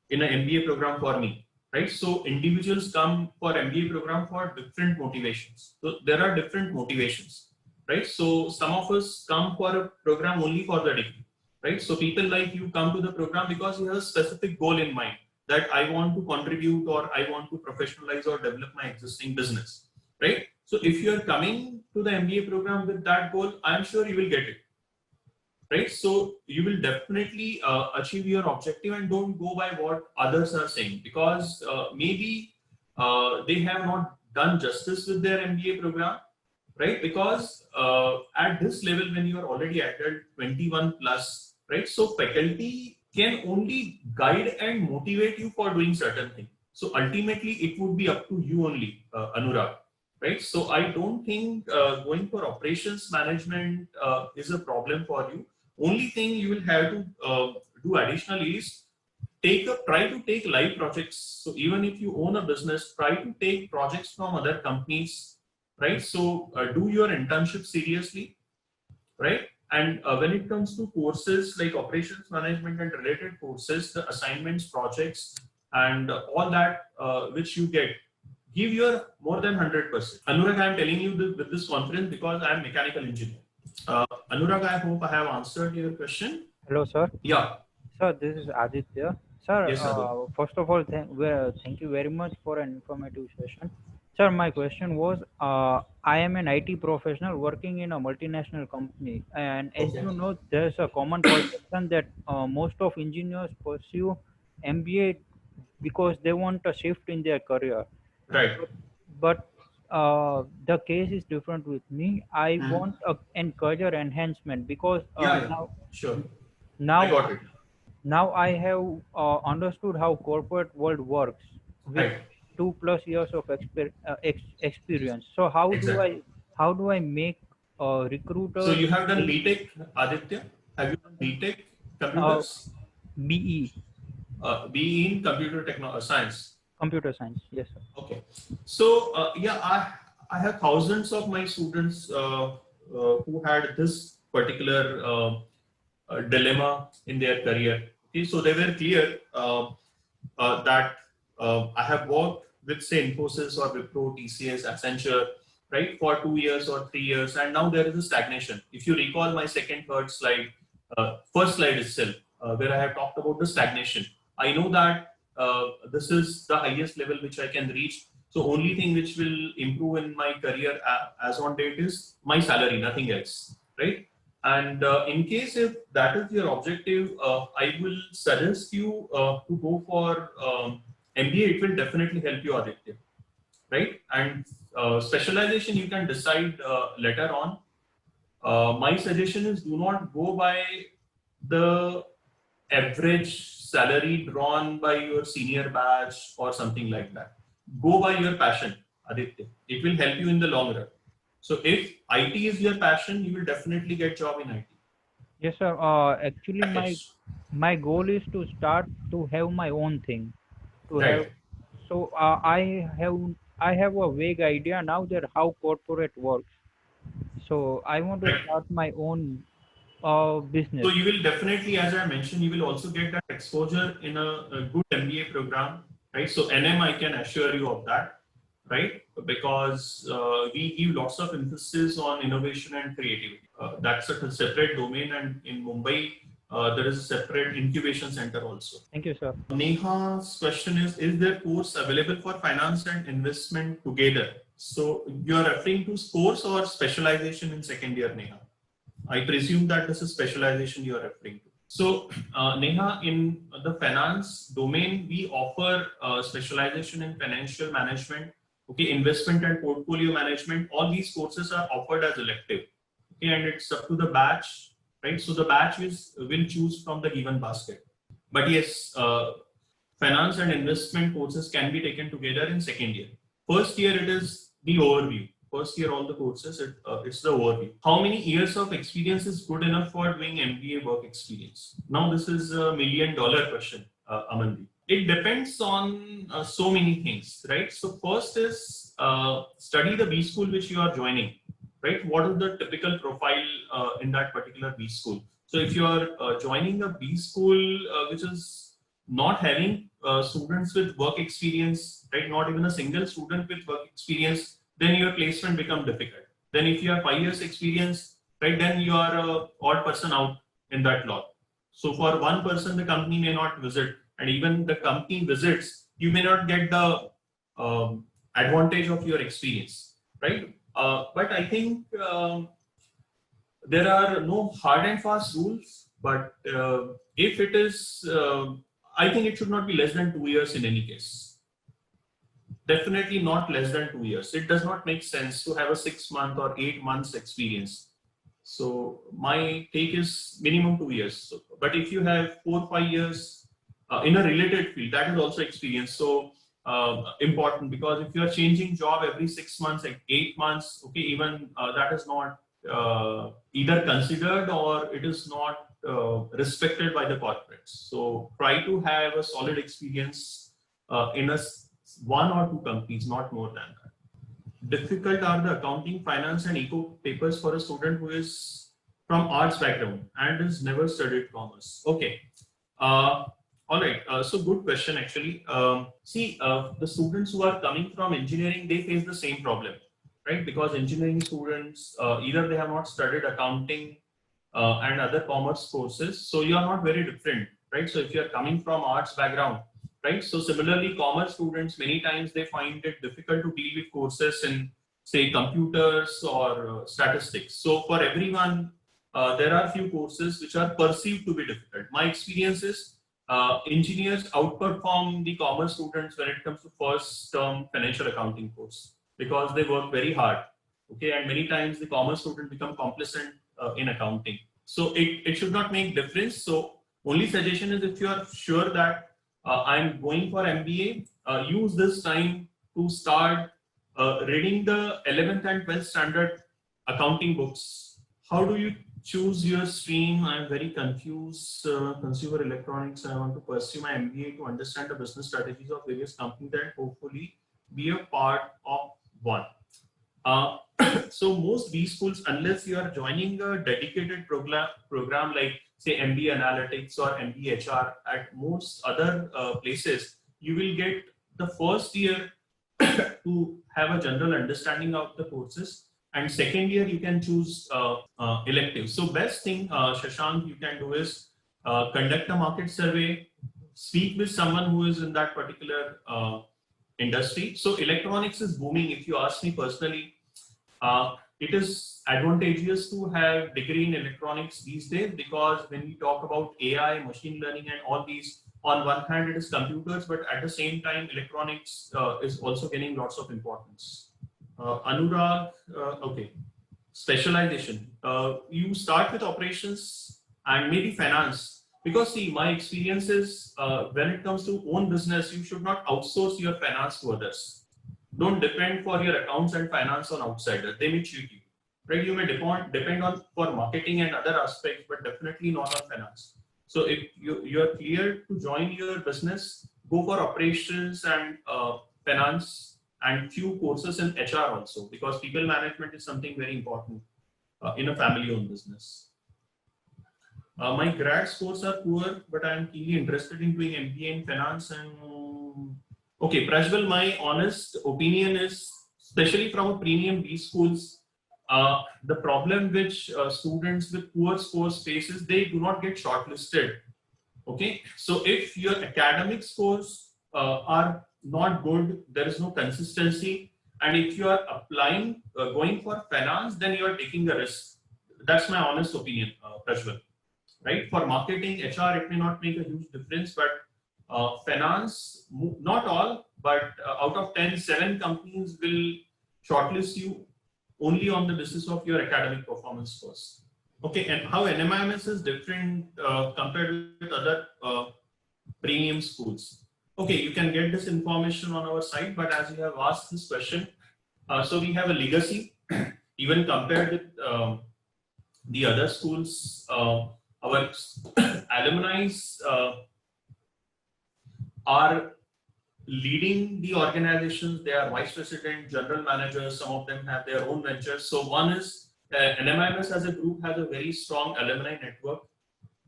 in an MBA program for me, right? So individuals come for MBA program for different motivations. So there are different motivations, right? So some of us come for a program only for the degree, right? So people like you come to the program because you have a specific goal in mind, that I want to contribute or I want to professionalize or develop my existing business, right? So if you are coming to the MBA program with that goal, I'm sure you will get it, right? So you will definitely achieve your objective, and don't go by what others are saying, because maybe they have not done justice with their MBA program, right? Because at this level, when you are already at 21 plus, right? So faculty can only guide and motivate you for doing certain things. So ultimately, it would be up to you only, Anurag, right? So I don't think going for operations management is a problem for you. Only thing you will have to do additionally is try to take live projects. So even if you own a business, try to take projects from other companies, right? So do your internship seriously, right? And when it comes to courses like operations management and related courses, the assignments, projects, and all that which you get, give your more than 100%. Anurag, I am telling you this, with this confidence, because I am mechanical engineer. Anurag, I hope I have answered your question. Hello, sir. Yeah. Sir, this is Aditya. Sir, Yes, sir. first of all, thank you very much for an informative session. Sir, my question was, I am an IT professional working in a multinational company, and as Okay. you know, there's a common perception that most of engineers pursue MBA because they want a shift in their career. Right. But the case is different with me. I Hmm. want an career enhancement because Yeah. Sure. I now got it. now I have understood how corporate world works. With Right. 2+ years of experience. So Exactly. how do I make So recruiters you have done think BTech, Aditya? Have you done BTech uh, computers? BE BE in computer technology science. computer science? Yes, sir. Okay. So yeah, I have thousands of my students who had this particular dilemma in their career. Okay, so they were clear that I have worked with say Infosys or Wipro, TCS, Accenture, right, for 2 years or 3 years, and now there is a stagnation. If you recall my second, third slide, first slide itself, where I have talked about the stagnation. I know that this is the highest level which I can reach. So only thing which will improve in my career as on date is my salary, nothing else, right? And in case if that is your objective, I will suggest you to go for MBA. It will definitely help you, Aditya, right? And specialization you can decide later on. My suggestion is do not go by the average salary drawn by your senior batch or something like that. Go by your passion, Aditya. It will help you in the long run. So if IT is your passion, you will definitely get job in IT. Yes, sir. Actually, Package. my goal is to start to have my own thing. To have Right. so I have a vague idea now that how corporate works. So I want to Right. start my own So business. you will definitely, as I mentioned, you will also get that exposure in a good MBA program, right? So NM, I can assure you of that, right? Because we give lots of emphasis on innovation and creativity. That's a separate domain, and in Mumbai, there is a separate incubation center also. Thank you, sir. Neha's question is there course available for finance and investment together? So you are referring to course or specialization in second year, Neha? I presume that this is specialization you are referring to. So, Neha, in the finance domain, we offer specialization in financial management, okay, investment and portfolio management. All these courses are offered as elective, okay, and it's up to the batch, right? So the batch will choose from the given basket. But yes, finance and investment courses can be taken together in second year. First year, it is the overview. First year, all the courses, it's the overview. How many years of experience is good enough for doing MBA work experience? Now, this is $1 million question, Amandeep. It depends on so many things, right? So first is study the B school which you are joining, right? What is the typical profile in that particular B school? So if you are joining a B school which is not having students with work experience, right? Not even a single student with work experience, then your placement become difficult. Then if you have 5 years experience, right, then you are a odd person out in that lot. So for one person, the company may not visit, and even the company visits, you may not get the advantage of your experience, right? But I think there are no hard and fast rules, but if it is, I think it should not be less than 2 years in any case. Definitely not less than 2 years. It does not make sense to have a 6 month or 8 months experience. So my take is minimum 2 years. So, but if you have 4 5 years in a related field, that is also experience. So important, because if you are changing job every 6 months, like 8 months, okay, even that is not either considered or it is not respected by the corporates. So try to have a solid experience in one or two companies, not more than that. Difficult are the accounting, finance, and eco papers for a student who is from arts background and has never studied commerce. Okay. All right. So good question actually. See, the students who are coming from engineering, they face the same problem, right? Because engineering students, either they have not studied accounting and other commerce courses, so you are not very different, right? So if you are coming from arts background, right? So similarly, commerce students, many times they find it difficult to deal with courses in, say, computers or statistics. So for everyone, there are few courses which are perceived to be difficult. My experience is engineers outperform the commerce students when it comes to first term financial accounting course because they work very hard. Okay, and many times the commerce student become complacent in accounting. So it should not make difference. So only suggestion is if you are sure that I'm going for MBA, use this time to start reading the 11th and 12th standard accounting books. How do you choose your stream? I'm very confused. Consumer electronics. I want to pursue my MBA to understand the business strategies of various companies and hopefully be a part of one. So most B schools, unless you are joining a dedicated program like say MBA Analytics or MBA HR at most other places, you will get the first year to have a general understanding of the courses, and second year you can choose electives. So best thing, Shashank, you can do is conduct a market survey, speak with someone who is in that particular industry. So electronics is booming. If you ask me personally, it is advantageous to have degree in electronics these days, because when we talk about AI, machine learning and all these, on one hand it is computers, but at the same time electronics is also getting lots of importance. Anurag, okay, specialization. You start with operations and maybe finance, because see, my experience is when it comes to own business, you should not outsource your finance to others. Don't depend for your accounts and finance on outsiders. They may cheat you, right? You may depend on for marketing and other aspects, but definitely not on finance. So if you are clear to join your business, go for operations and finance and few courses in HR also, because people management is something very important in a family-owned business. My grad scores are poor, but I am keenly interested in doing MBA in finance and okay, Prajwal, my honest opinion is, especially from a premium B schools, the problem which students with poor scores faces, they do not get shortlisted. Okay, so if your academic scores are not good, there is no consistency, and if you are applying, going for finance, then you are taking a risk. That's my honest opinion, Prajwal. Right? For marketing, HR, it may not make a huge difference, but finance, not all, but out of 10, 7 companies will shortlist you only on the basis of your academic performance scores. Okay, and how NMIMS is different compared with other premium schools. Okay, you can get this information on our site, but as you have asked this question, so we have a legacy, even compared with the other schools, our alumni are leading the organizations. They are vice president, general managers. Some of them have their own ventures. So one is NMIMS as a group has a very strong alumni network,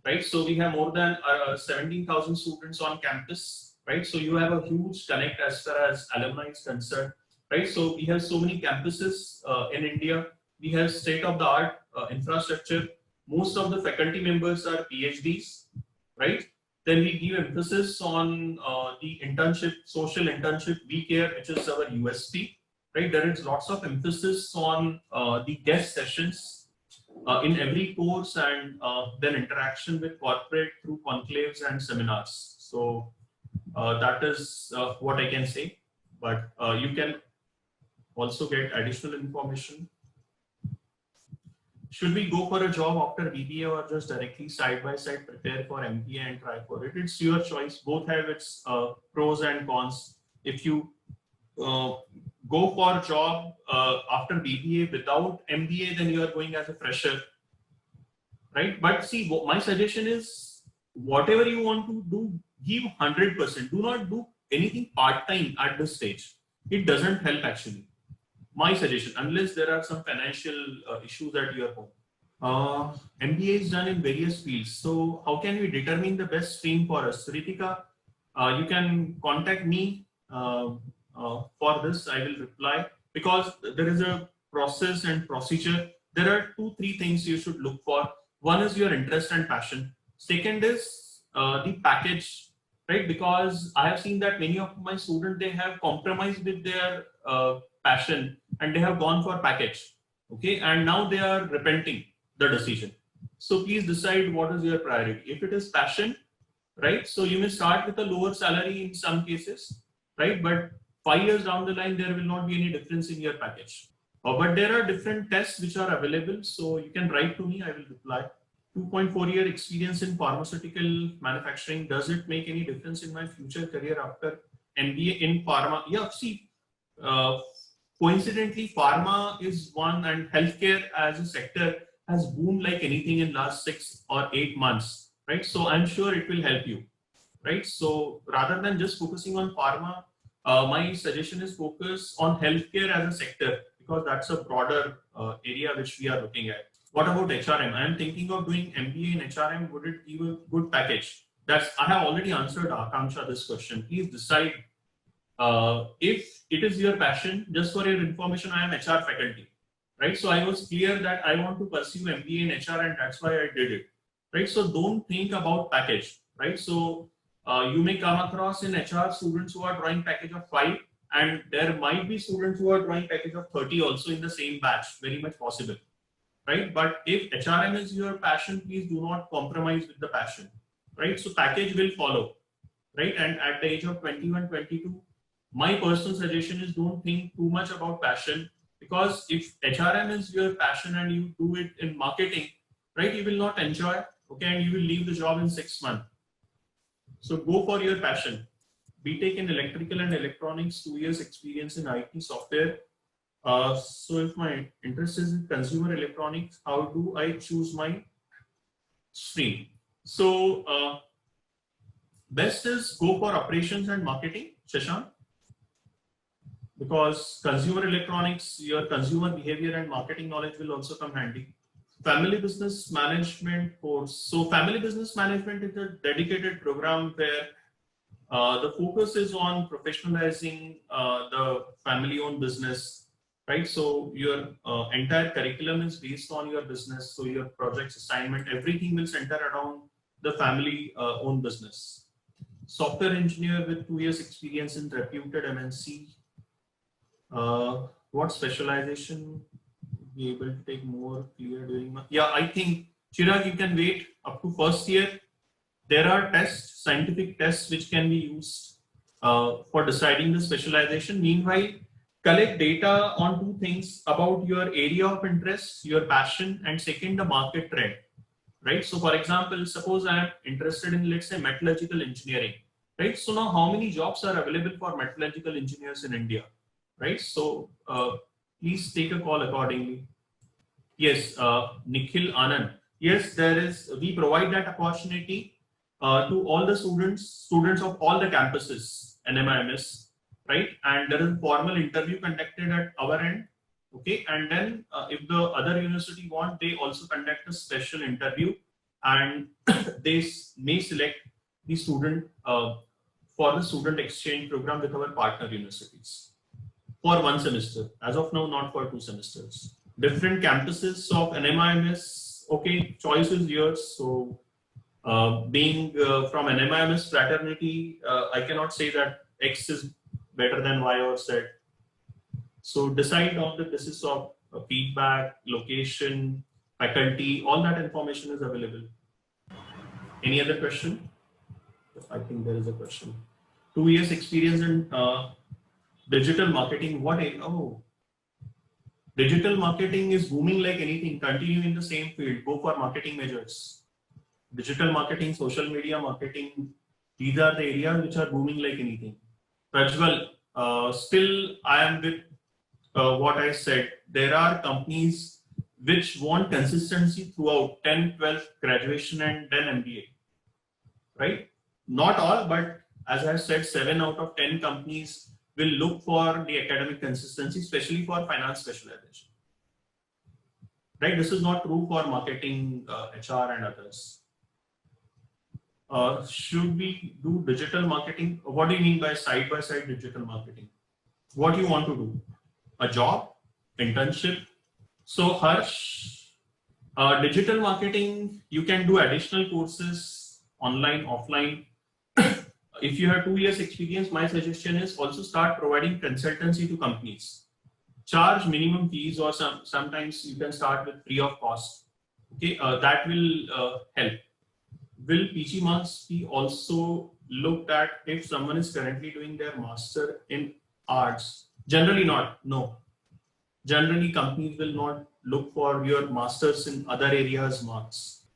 right? So we have more than 17,000 students on campus, right? So you have a huge connect as far as alumni is concerned, right? So we have so many campuses in India. We have state-of-the-art infrastructure. Most of the faculty members are PhDs, right? Then we give emphasis on the internship, social internship, We Care, which is our USP, right? There is lots of emphasis on the guest sessions in every course, and then interaction with corporate through conclaves and seminars. So that is what I can say, but you can also get additional information. Should we go for a job after BBA or just directly side by side prepare for MBA and try for it? It's your choice. Both have its pros and cons. If you go for a job after BBA without MBA, then you are going as a fresher, right? But see, my suggestion is whatever you want to do, give 100%. Do not do anything part-time at this stage. It doesn't help actually. My suggestion, unless there are some financial issues at your home. MBA is done in various fields. So how can we determine the best stream for us? Ritika, you can contact me for this. I will reply, because there is a process and procedure. There are 2-3 things you should look for. One is your interest and passion. Second is the package, right? Because I have seen that many of my students, they have compromised with their passion and they have gone for package, okay, and now they are repenting the decision. So please decide what is your priority. If it is passion, right, so you may start with a lower salary in some cases, right, but 5 years down the line there will not be any difference in your package. But there are different tests which are available, so you can write to me, I will reply. 2.4-year experience in pharmaceutical manufacturing, does it make any difference in my future career after MBA in pharma? Yeah, see, coincidentally, pharma is one, and healthcare as a sector has boomed like anything in last 6 or 8 months, right? So I'm sure it will help you, right? So rather than just focusing on pharma, my suggestion is focus on healthcare as a sector, because that's a broader area which we are looking at. What about HRM? I am thinking of doing MBA in HRM. Would it give a good package? I have already answered Akanksha this question. Please decide if it is your passion. Just for your information, I am HR faculty, right? So I was clear that I want to pursue MBA in HR, and that's why I did it, right? So don't think about package, right? So you may come across in HR students who are drawing package of 5, and there might be students who are drawing package of 30 also in the same batch, very much possible, right? But if HRM is your passion, please do not compromise with the passion, right? So package will follow, right? And at the age of 21, 22, my personal suggestion is don't think too much about passion, because if HRM is your passion and you do it in marketing, right, you will not enjoy, okay, and you will leave the job in 6 months. So go for your passion. BTech in electrical and electronics, 2 years experience in IT software. So if my interest is in consumer electronics, how do I choose my stream? So best is go for operations and marketing, Shashank, because consumer electronics, your consumer behavior and marketing knowledge will also come handy. Family business management course. So family business management is a dedicated program where the focus is on professionalizing the family-owned business, right? So your entire curriculum is based on your business. So your projects, assignment, everything will center around the family-owned business. Software engineer with 2 years experience in reputed MNC. What specialization be able to take more clear during my, yeah, I think Chirag, you can wait up to first year. There are tests, scientific tests, which can be used for deciding the specialization. Meanwhile, collect data on 2 things about your area of interest, your passion, and second, the market trend, right? So for example, suppose I am interested in, let's say, metallurgical engineering, right? So now how many jobs are available for metallurgical engineers in India, right? So please take a call accordingly. Yes, Nikhil Anand. Yes, there is, we provide that opportunity to all the students of all the campuses, NMIMS, right? And there is a formal interview conducted at our end, okay? And then if the other university want, they also conduct a special interview, and they may select the student for the student exchange program with our partner universities for 1 semester. As of now, not for 2 semesters. Different campuses of NMIMS, okay, choice is yours. So being from NMIMS fraternity, I cannot say that X is better than Y or Z. So decide on the basis of feedback, location, faculty, all that information is available. Any other question? I think there is a question. 2 years experience in digital marketing. Digital marketing is booming like anything. Continue in the same field. Go for marketing majors. Digital marketing, social media marketing. These are the areas which are booming like anything. Prajwal, still I am with what I said. There are companies which want consistency throughout 10, 12 graduation and then MBA, right? Not all, but as I said, 7 out of 10 companies will look for the academic consistency, especially for finance specialization, right? This is not true for marketing, HR and others. Should we do digital marketing? What do you mean by side-by-side digital marketing? What do you want to do? A job? Internship? So Harsh, digital marketing, you can do additional courses, online, offline. If you have 2 years experience, my suggestion is also start providing consultancy to companies. Charge minimum fees, or sometimes you can start with free of cost. Okay, that will help. Will PG marks be also looked at if someone is currently doing their master in arts? Generally not, no. Generally companies will not look for your masters in other areas marks.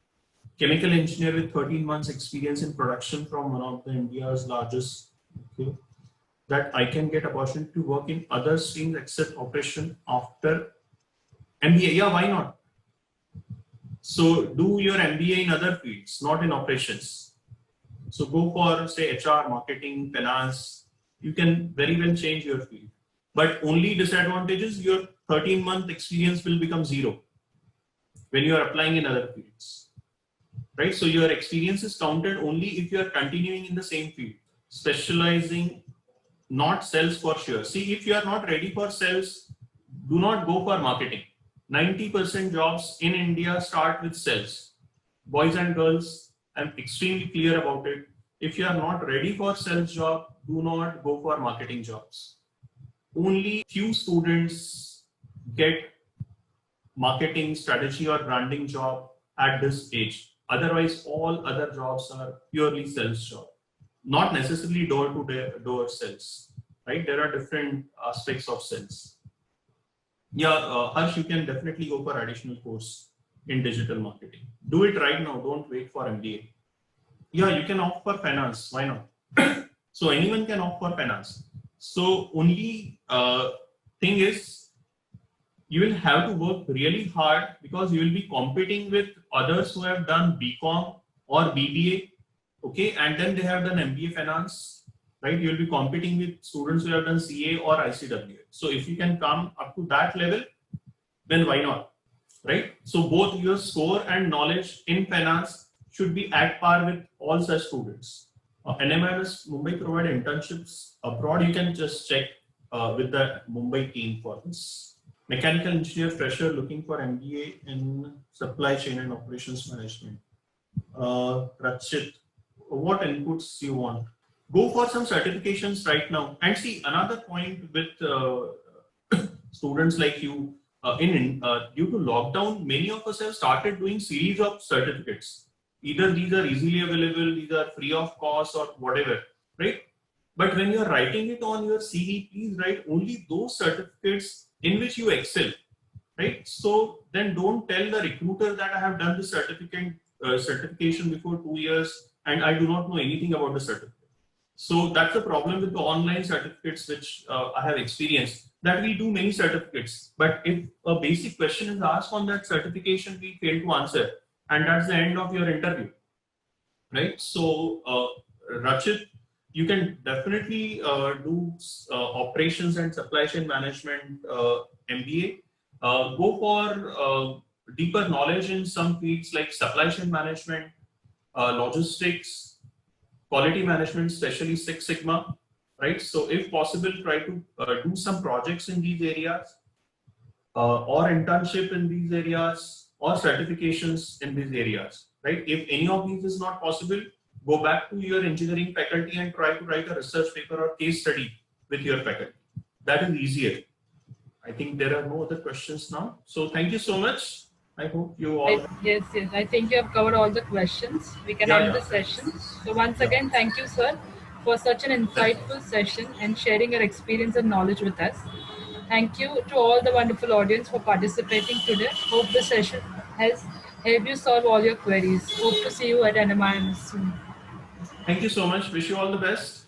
Chemical engineer with 13 months experience in production from one of the India's largest. Okay. that I can get opportunity to work in other streams except operation after MBA. Yeah, why not? So do your MBA in other fields, not in operations. So go for say HR, marketing, finance. You can very well change your field. But only disadvantage is your 13-month experience will become zero when you are applying in other fields. Right? So your experience is counted only if you are continuing in the same field, specializing, not sales for sure. See, if you are not ready for sales, do not go for marketing. 90% jobs in India start with sales. Boys and girls, I'm extremely clear about it. If you are not ready for sales job, do not go for marketing jobs. Only few students get marketing, strategy or branding job at this age. Otherwise, all other jobs are purely sales job, not necessarily door-to-door sales, right? There are different aspects of sales. Yeah, Harsh, you can definitely go for additional course in digital marketing. Do it right now. Don't wait for MBA. Yeah, you can opt for finance. Why not? So anyone can opt for finance. So only thing is, you will have to work really hard because you will be competing with others who have done BCom or BBA, okay, and then they have done MBA finance, right? You will be competing with students who have done CA or ICWA. So if you can come up to that level, then why not, right? So both your score and knowledge in finance should be at par with all such students. NMIMS Mumbai provide internships abroad. You can just check with the Mumbai team for this. Mechanical engineer fresher looking for MBA in supply chain and operations management. Rachit, what inputs you want? Go for some certifications right now. And see, another point with students like you, due to lockdown, many of us have started doing series of certificates. Either these are easily available, these are free of cost or whatever, right? But when you're writing it on your CV, please write only those certificates in which you excel, right? So then don't tell the recruiter that I have done the certification before 2 years and I do not know anything about the certificate. So that's the problem with the online certificates which I have experienced, that we do many certificates, but if a basic question is asked on that certification, we fail to answer, and that's the end of your interview, right? So Rachit, you can definitely do operations and supply chain management MBA. Go for deeper knowledge in some fields like supply chain management, logistics, quality management, especially Six Sigma, right? So if possible, try to do some projects in these areas or internship in these areas or certifications in these areas, right? If any of these is not possible, go back to your engineering faculty and try to write a research paper or case study with your faculty. That is easier. I think there are no other questions now. So thank you so much. I hope you all. Yes. I think you have covered all the questions. We can end the session. So once again, thank you, sir, for such an insightful session and sharing your experience and knowledge with us. Thank you to all the wonderful audience for participating today. Hope the session has helped you solve all your queries. Hope to see you at NMIMS soon. Thank you so much. Wish you all the best.